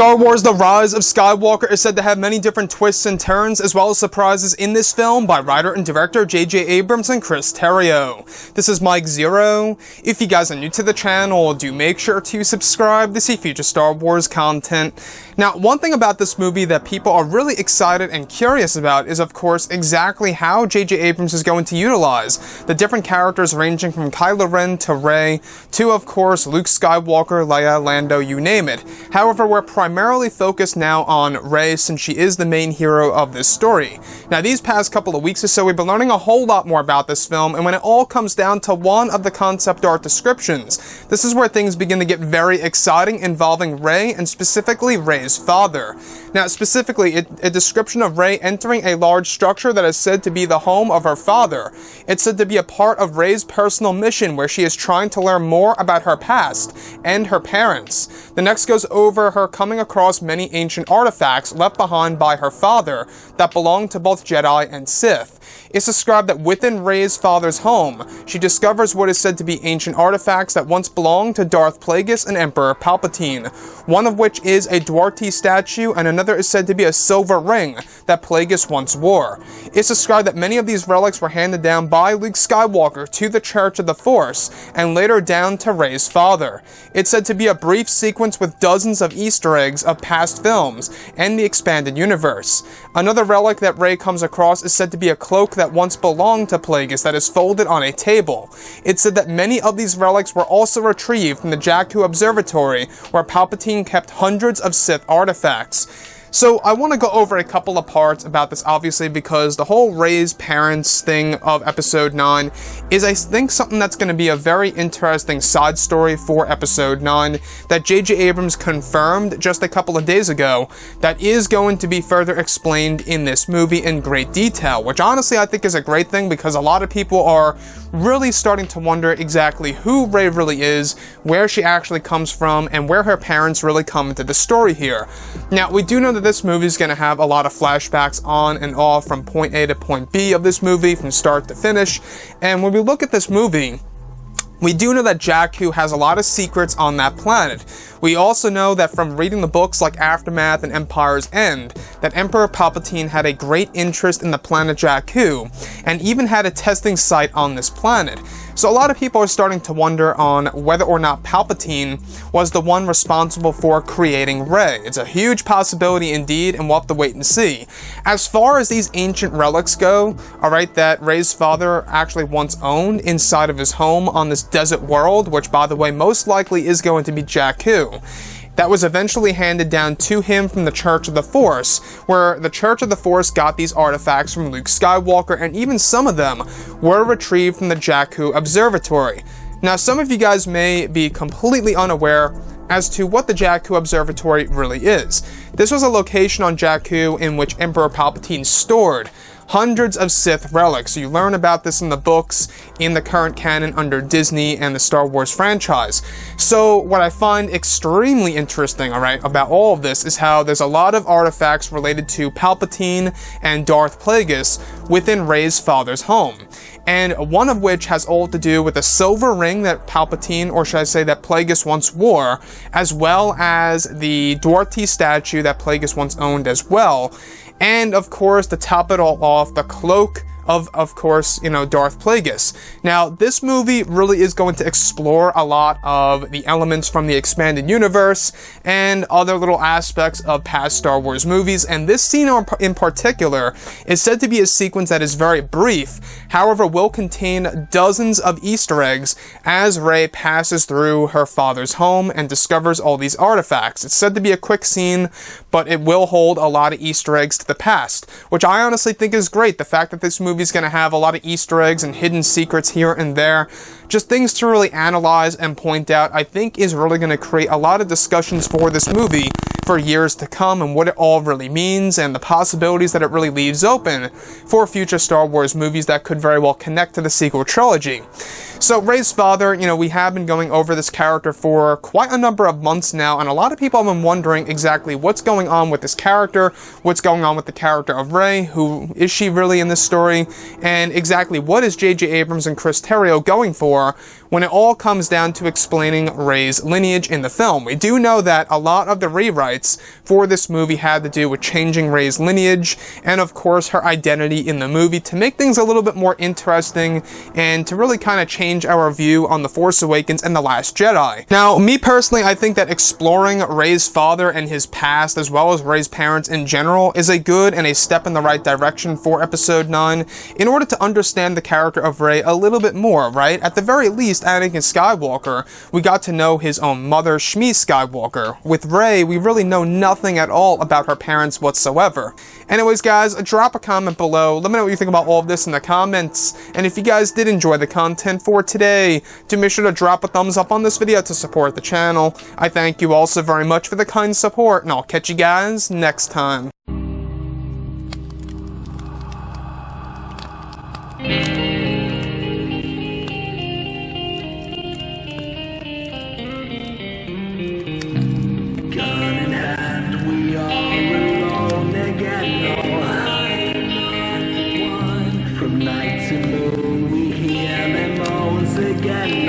Star Wars The Rise of Skywalker is said to have many different twists and turns, as well as surprises in this film by writer and director J.J. Abrams and Chris Terrio. This is Mike Zero. If you guys are new to the channel, do make sure to subscribe to see future Star Wars content. Now, one thing about this movie that people are really excited and curious about is, of course, exactly how J.J. Abrams is going to utilize the different characters ranging from Kylo Ren to Rey to, of course, Luke Skywalker, Leia, Lando, you name it. However, we're primarily focused now on Rey since she is the main hero of this story. Now, these past couple of weeks or so, we've been learning a whole lot more about this film, and when it all comes down to one of the concept art descriptions, this is where things begin to get very exciting involving Rey, and specifically Rey's father. Now, specifically, a description of Rey entering a large structure that is said to be the home of her father. It's said to be a part of Rey's personal mission where she is trying to learn more about her past and her parents. The next goes over her coming across many ancient artifacts left behind by her father that belong to both Jedi and Sith. It's described that within Rey's father's home, she discovers what is said to be ancient artifacts that once belonged to Darth Plagueis and Emperor Palpatine, one of which is a Dwarty statue and another is said to be a silver ring that Plagueis once wore. It's described that many of these relics were handed down by Luke Skywalker to the Church of the Force and later down to Rey's father. It's said to be a brief sequence with dozens of Easter eggs of past films and the expanded universe. Another relic that Rey comes across is said to be a cloak that once belonged to Plagueis that is folded on a table. It's said that many of these relics were also retrieved from the Jakku Observatory, where Palpatine kept hundreds of Sith artifacts. So I want to go over a couple of parts about this, obviously, because the whole Rey's parents thing of Episode 9 is, I think, something that's going to be a very interesting side story for Episode 9 that J.J. Abrams confirmed just a couple of days ago that is going to be further explained in this movie in great detail, which honestly I think is a great thing because a lot of people are really starting to wonder exactly who Rey really is, where she actually comes from, and where her parents really come into the story here. Now, we do know that this movie is going to have a lot of flashbacks on and off from point A to point B of this movie from start to finish, and when we look at this movie, we do know that Jakku has a lot of secrets on that planet. We also know that from reading the books like Aftermath and Empire's End, that Emperor Palpatine had a great interest in the planet Jakku, and even had a testing site on this planet. So a lot of people are starting to wonder on whether or not Palpatine was the one responsible for creating Rey. It's a huge possibility indeed, and we'll have to wait and see. As far as these ancient relics go, alright, that Rey's father actually once owned inside of his home on this desert world, which by the way most likely is going to be Jakku, that was eventually handed down to him from the Church of the Force, where the Church of the Force got these artifacts from Luke Skywalker, and even some of them were retrieved from the Jakku Observatory. Now, some of you guys may be completely unaware as to what the Jakku Observatory really is. This was a location on Jakku in which Emperor Palpatine stored hundreds of Sith relics. You learn about this in the books, in the current canon under Disney and the Star Wars franchise. So what I find extremely interesting, alright, about all of this is how there's a lot of artifacts related to Palpatine and Darth Plagueis within Rey's father's home. And one of which has all to do with a silver ring that Palpatine, or should I say that Plagueis once wore, as well as the Dwarty statue that Plagueis once owned as well. And, of course, to top it all off, the cloak of course, you know, Darth Plagueis. Now, this movie really is going to explore a lot of the elements from the expanded universe and other little aspects of past Star Wars movies, and this scene in particular is said to be a sequence that is very brief, however will contain dozens of Easter eggs as Rey passes through her father's home and discovers all these artifacts. It's said to be a quick scene, but it will hold a lot of Easter eggs to the past, which I honestly think is great. The fact that this movie is going to have a lot of Easter eggs and hidden secrets here and there, just things to really analyze and point out, I think is really going to create a lot of discussions for this movie for years to come, and what it all really means, and the possibilities that it really leaves open for future Star Wars movies that could very well connect to the sequel trilogy. So Rey's father, we have been going over this character for quite a number of months now, and a lot of people have been wondering exactly what's going on with this character, what's going on with the character of Rey, who is she really in this story, and exactly what is J.J. Abrams and Chris Terrio going for when it all comes down to explaining Rey's lineage in the film. We do know that a lot of the rewrites for this movie had to do with changing Rey's lineage, and of course her identity in the movie to make things a little bit more interesting, and to really kind of change our view on The Force Awakens and The Last Jedi. Now, me personally, I think that exploring Rey's father and his past, as well as Rey's parents in general, is a good and a step in the right direction for Episode 9, in order to understand the character of Rey a little bit more, right? At the very least, Anakin Skywalker, we got to know his own mother, Shmi Skywalker. With Rey, we really know nothing at all about her parents whatsoever. Anyways, guys, drop a comment below. Let me know what you think about all of this in the comments. And if you guys did enjoy the content for today, do make sure to drop a thumbs up on this video to support the channel. I thank you all so very much for the kind support, and I'll catch you guys next time. From night to moon, we hear them moans again.